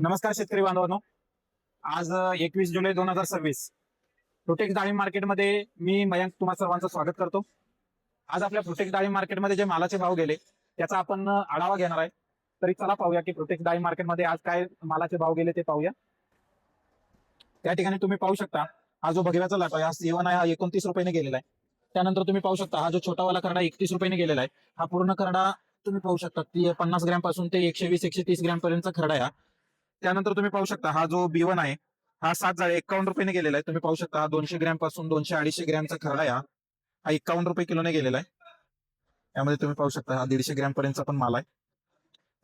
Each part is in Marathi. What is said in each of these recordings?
नमस्कार शेतकरी बांधवांनो. आज 21 जुलै 2026 प्रोटेक्ट डाळिंब मार्केटमध्ये मी मयंक तुम्हा सर्वांचं स्वागत करतो. आज आपल्या प्रोटेक्ट डाळिंब मार्केटमध्ये जे मालाचे भाव गेले त्याचा आपण आढावा घेणार आहे. तरी चला पाहूया की प्रोटेक्ट डाळिंब मार्केटमध्ये आज काय मालाचे भाव गेले ते पाहूया. त्या ठिकाणी तुम्ही पाहू शकता हा जो भगव्याचा लाट आहे हा C1 आहे, हा 29 रुपयाने गेलेला आहे. त्यानंतर तुम्ही पाहू शकता हा जो छोटावाला खरडा 31 रुपयाने गेलेला आहे. हा पूर्ण खरडा तुम्ही पाहू शकता 50 ग्रॅम पासून ते 120-130 ग्रॅम पर्यंतचा खरडा आहे. त्यानंतर तुम्ही पाहू शकता हा जो B1 आहे हा 7 51 रुपयाने गेलेला आहे. तुम्ही पाहू शकता हा 200 ग्रॅम पासून 200-250 ग्रॅमचा खरडा आहे. हा 51 रुपये किलोने गेलेला आहे. यामध्ये तुम्ही पाहू शकता हा 150 ग्रॅम पर्यंतचा पण माल आहे.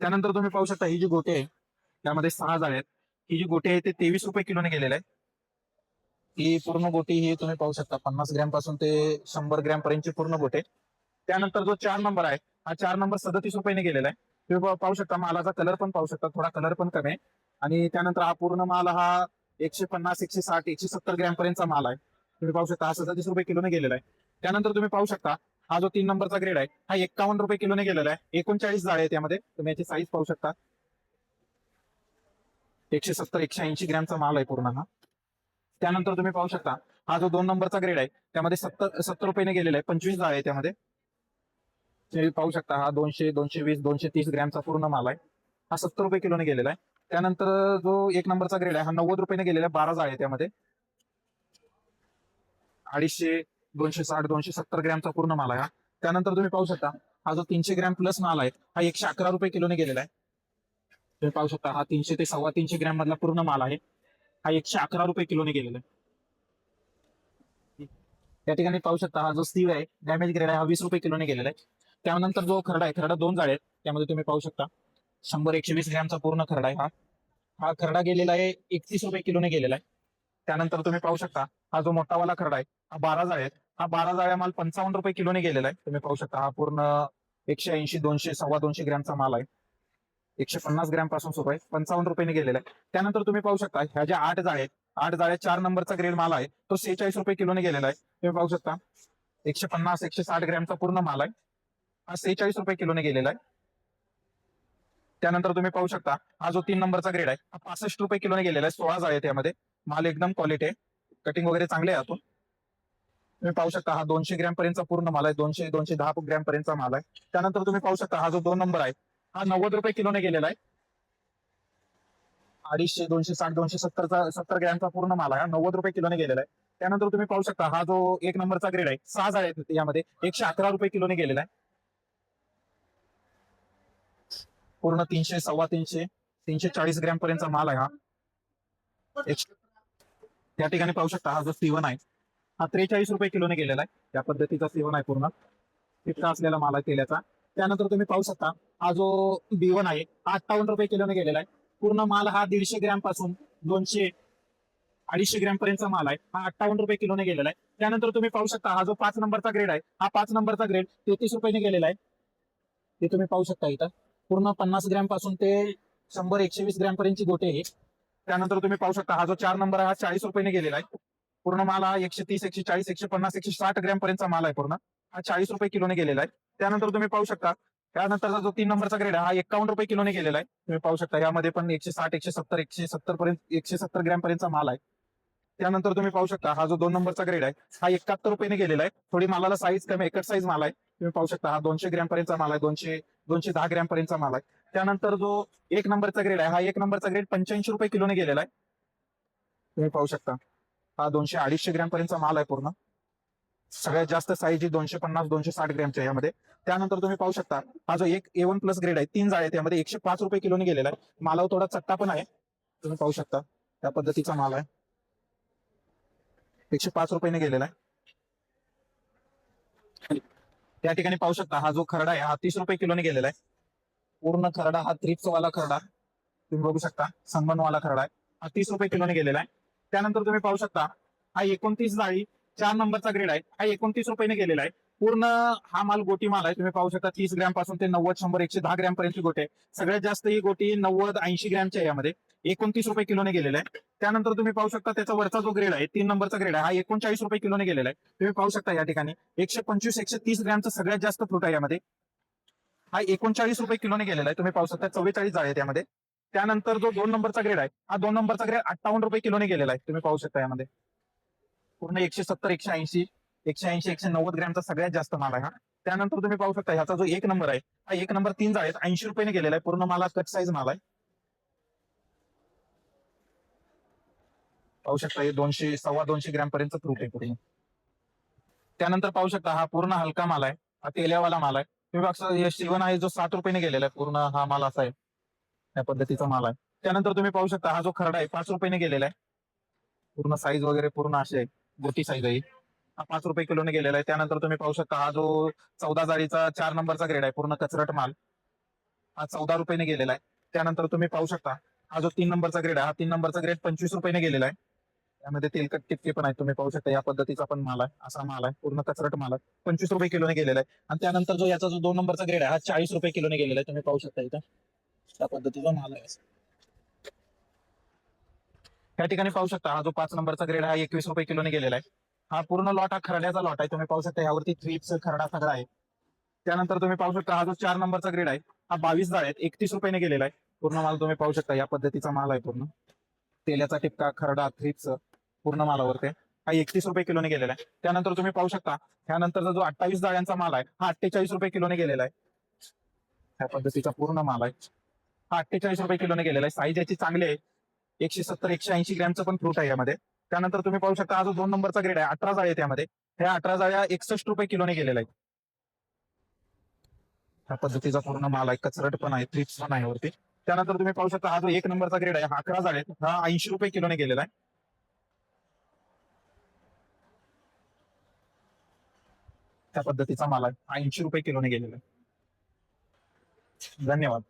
त्यानंतर तुम्ही पाहू शकता ही जी गोटे आहे त्यामध्ये 6 जाळे आहेत. ही जी गोटी आहे ते 23 रुपये किलोने गेलेला आहे. ही पूर्ण गोटी ही तुम्ही पाहू शकता 50 ग्रॅम पासून ते 100 ग्रॅम पर्यंतची पूर्ण गोटे. त्यानंतर जो 4 नंबर आहे हा 4 नंबर 37 रुपयाने गेलेला आहे. तुम्ही पाहू शकता मालाचा कलर पण पाहू शकता, थोडा कलर पण कमी आहे. आणि त्यानंतर हा पूर्ण माल हा 150, 160, 170 ग्रॅम पर्यंतचा माल आहे. तुम्ही पाहू शकता हा 37 रुपये किलोने गेलेला आहे. त्यानंतर तुम्ही पाहू शकता हा जो 3 नंबरचा ग्रेड आहे हा 51 रुपये किलोने गेलेला आहे. 39 जाळे आहे त्यामध्ये. तुम्ही याची साईज पाहू शकता. 170-180 ग्रॅमचा माल आहे पूर्ण हा. त्यानंतर तुम्ही पाहू शकता हा जो 2 नंबरचा ग्रेड आहे त्यामध्ये 70 रुपयाने गेलेला आहे. 25 जाळे आहे त्यामध्ये. तुम्ही पाहू शकता हा 200, 220, 230 ग्रॅमचा पूर्ण माल आहे. हा 70 रुपये किलोने गेलेला आहे. त्यानंतर जो 1 नंबरचा ग्रेड आहे हा 90 रुपयाने गेलेला आहे. 12 जाळे आहे त्यामध्ये. 250, 260, 270 ग्रॅमचा पूर्ण माल आहे हा. त्यानंतर तुम्ही पाहू शकता हा जो 300 ग्रॅम प्लस माल आहे हा 111 रुपये किलोने गेलेला आहे. तुम्ही पाहू शकता हा 300 ते 350 ग्रॅम मधला पूर्ण माल आहे. हा 111 रुपये किलोने गेलेला आहे. त्या ठिकाणी पाहू शकता हा जो स्टीव आहे डॅमेज ग्रेड आहे हा 20 रुपये किलोने गेलेला आहे. त्यानंतर जो खरडा आहे, खरडा 2 जाळे आहेत त्यामध्ये तुम्ही पाहू शकता 100-120 ग्रॅमचा पूर्ण खरडा आहे हा. हा खरडा गेलेला आहे 31 रुपये किलोने गेलेला आहे. त्यानंतर तुम्ही पाहू शकता हा जो मोठावाला खरडा आहे हा 12 जाळे आहेत. हा 12 जाळ्या माल 55 रुपये किलोने गेलेला आहे. तुम्ही पाहू शकता हा पूर्ण 180, 200, 250 ग्रॅमचा माल आहे. 150 ग्रॅम पासून सुरू आहे, 55 रुपयाने गेलेला आहे. त्यानंतर तुम्ही पाहू शकता ह्या ज्या 8 जाळे आहेत, 8 जाळे 4 नंबरचा ग्रेड माल आहे तो 46 रुपये किलोने गेलेला आहे. तुम्ही पाहू शकता 150-160 ग्रॅमचा पूर्ण माल आहे. हा 46 रुपये किलोने गेलेला आहे. त्यानंतर तुम्ही पाहू शकता हा जो 3 नंबरचा ग्रेड आहे हा 65 रुपये किलोने गेलेला आहे. 16 जाळे त्यामध्ये. माल एकदम क्वालिटी आहे, कटिंग वगैरे चांगले आहे आतून. तुम्ही पाहू शकता हा 200 ग्रॅम पर्यंतचा पूर्ण माल आहे. 200-210 ग्रॅम पर्यंतचा माल आहे. त्यानंतर तुम्ही पाहू शकता हा जो 2 नंबर आहे हा 90 रुपये किलोने गेलेला आहे. 250, 260, 270 ग्रॅमचा पूर्ण माल आहे. 90 रुपये किलोने गेलेला आहे. त्यानंतर तुम्ही पाहू शकता हा जो 1 नंबरचा ग्रेड आहे 6 जाळे आहेत यामध्ये 111 रुपये किलोने गेलेला आहे. पूर्ण 300, 350, 340 ग्रॅम पर्यंतचा माल आहे हा. त्या ठिकाणी पाहू शकता हा जो C1 आहे हा 43 रुपये किलोने गेलेला आहे. त्या पद्धतीचा C1 आहे पूर्ण फिटका असलेला माल आहे तेलाचा. त्यानंतर तुम्ही पाहू शकता हा जो B1 आहे हा 58 रुपये किलोने गेलेला आहे. पूर्ण माल हा 150 ग्रॅम पासून 200-250 ग्रॅम पर्यंतचा माल आहे. हा 58 रुपये किलोने गेलेला आहे. त्यानंतर तुम्ही पाहू शकता हा जो 5 नंबरचा ग्रेड आहे हा 5 नंबरचा ग्रेड 33 रुपयाने गेलेला आहे. ते तुम्ही पाहू शकता इथं. पूर्ण 50 ग्रॅम पासून ते 100-120 ग्रॅम पर्यंतची गोटे आहे. त्यानंतर तुम्ही पाहू शकता हा जो 4 नंबर आहे हा 40 रुपयाने गेलेला आहे. पूर्ण माल हा 130, 140, 150, 160 ग्रॅम पर्यंतचा माल आहे पूर्ण. हा 40 रुपये किलोने गेलेला आहे. त्यानंतर तुम्ही पाहू शकता त्यानंतरचा जो 3 नंबरचा ग्रेड आहे हा 51 रुपये किलोने गेलेला आहे. तुम्ही पाहू शकता यामध्ये पण 160, 170 पर्यंत 170 ग्रॅम पर्यंतचा माल आहे. त्यानंतर तुम्ही पाहू शकता हा जो 2 नंबरचा ग्रेड आहे हा 71 रुपयाने गेलेला आहे. थोडी मालाला साईज कमी, एकच साईज माल आहे. तुम्ही पाहू शकता हा 200 ग्रॅम पर्यंतचा माल आहे. 210 ग्रॅम पर्यंतचा माल आहे. त्यानंतर जो 1 नंबरचा ग्रेड आहे हा 1 नंबरचा ग्रेड 85 रुपये किलोने गेलेला आहे. तुम्ही पाहू शकता हा 200-250 ग्रॅम पर्यंतचा माल आहे पूर्ण. सगळ्यात जास्त साईज ही 250-260 ग्रॅमच्या यामध्ये. त्यानंतर तुम्ही पाहू शकता हा जो एक A1 प्लस ग्रेड आहे 3 जाळे त्यामध्ये 105 रुपये किलोने गेलेला आहे. मालावर थोडा चट्टा पण आहे. तुम्ही पाहू शकता त्या पद्धतीचा माल आहे. 105 रुपयाने गेलेला आहे. त्या ठिकाणी पाहू शकता हा जो खरडा आहे हा 30 रुपये किलोने गेलेला आहे. पूर्ण खरडा हा थ्रिप्स वाला खरडा तुम्ही बघू शकता. सनबर्न खरडा आहे. हा 30 रुपये किलोने गेलेला आहे. त्यानंतर तुम्ही पाहू शकता हा 29 जाळी 4 नंबरचा ग्रेड आहे हा 29 रुपयाने गेलेला आहे. पूर्ण हा माल गोटी माल आहे. तुम्ही पाहू शकता 30 ग्रॅम पासून ते 90, 100, 110 ग्रॅम पर्यंतची गोटी आहे. सगळ्यात जास्त ही गोटी 90-80 ग्रॅमच्या यामध्ये 29 रुपये किलोने गेलेला आहे. त्यानंतर तुम्ही पाहू शकता त्याचा वरचा जो ग्रेड आहे 3 नंबरचा ग्रेड आहे हा 39 रुपये किलोने गेलेला आहे. तुम्ही पाहू शकता या ठिकाणी 125-130 ग्रॅमचा सगळ्यात जास्त फ्रूट आहे यामध्ये. हा 39 रुपये किलोने गेलेला आहे. तुम्ही पाहू शकता 44 जाळे त्यामध्ये. त्यानंतर जो 2 नंबरचा ग्रेड आहे, हा 2 नंबरचा ग्रेड 58 रुपये किलोने गेलेला आहे. तुम्ही पाहू शकता यामध्ये पूर्ण 170, 180, 180, 190 ग्रॅमचा सगळ्यात जास्त माल आहे हा. त्यानंतर तुम्ही पाहू शकता ह्याचा जो 1 नंबर आहे, हा 1 नंबर 3 जाळ्यात 80 रुपयाने गेलेला आहे. पूर्ण माल हा कट साईज माल आहे. पाहू शकता हे 200, 250 ग्रॅम पर्यंत फ्रूट आहे पूर्ण. त्यानंतर पाहू शकता हा पूर्ण हलका माल आहे, हा तेल्यावाला माल आहे. तुम्ही बघा हे शिवन आहे जो 7 रुपयाने गेलेला आहे. पूर्ण हा माल असा आहे, या पद्धतीचा माल आहे. त्यानंतर तुम्ही पाहू शकता हा जो खरडा आहे 5 रुपयाने गेलेला आहे. पूर्ण साईज वगैरे पूर्ण असे आहे, मोठी साईज आहे. हा 5 रुपये किलोने गेलेला आहे. त्यानंतर तुम्ही पाहू शकता हा जो 14 जाळीचा 4 नंबरचा ग्रेड आहे, पूर्ण कचरट माल, हा 14 रुपयाने गेलेला आहे. त्यानंतर तुम्ही पाहू शकता हा जो 3 नंबरचा ग्रेड आहे, हा 3 नंबरचा ग्रेड 25 रुपयाने गेलेला आहे. त्यामध्ये तेलकट टिपके पण आहेत. तुम्ही पाहू शकता या पद्धतीचा पण माल आहे, असा माल आहे, पूर्ण कचरट माल आहे. 25 रुपये किलोने गेलेला आहे. आणि त्यानंतर जो याचा जो 2 नंबरचा ग्रेड आहे, हा 40 रुपये किलोने गेलेला आहे. तुम्ही पाहू शकता इथं त्या पद्धतीचा माल आहे. त्या ठिकाणी पाहू शकता हा जो 5 नंबरचा ग्रेड हा 21 रुपये किलोने गेलेला आहे. हा पूर्ण लॉट हा खरड्याचा लॉट आहे. तुम्ही पाहू शकता यावरती थ्रिप्स खरडा सगळा आहे. त्यानंतर तुम्ही पाहू शकता हा जो 4 नंबरचा ग्रेड आहे, हा 22 जाळ्यात 31 रुपयाने गेलेला आहे. पूर्ण माल तुम्ही पाहू शकता या पद्धतीचा माल आहे. पूर्ण तेल्याचा टिपका खरडा थ्रिप्स पूर्ण मालावरती हा 31 रुपये किलोने गेलेला आहे. त्यानंतर तुम्ही पाहू शकता त्यानंतरचा जो 28 जाळ्यांचा माल आहे, हा 48 रुपये किलोने गेलेला आहे. ह्या पद्धतीचा पूर्ण माल आहे, हा 48 रुपये किलोने गेलेला आहे. साईज याची चांगली आहे. 170, 180 ग्रॅमचं पण फ्रूट आहे यामध्ये. त्यानंतर तुम्ही पाहू शकता हा जो 2 नंबरचा ग्रेड आहे 18 जाळी आहे त्यामध्ये, ह्या 18 जाळ्या 61 रुपये किलोने गेलेला आहे. ह्या पद्धतीचा पूर्ण माल आहे, कचरट पण आहे, थ्रिप्स पण आहे वरती. त्यानंतर तुम्ही पाहू शकता हा जो 1 नंबरचा ग्रेड आहे हा 11 जाळी आहेत, हा 80 रुपये किलोने गेलेला आहे. त्या पद्धतीचा माल आहे, 80 रुपये किलोने गेलेला आहे. धन्यवाद.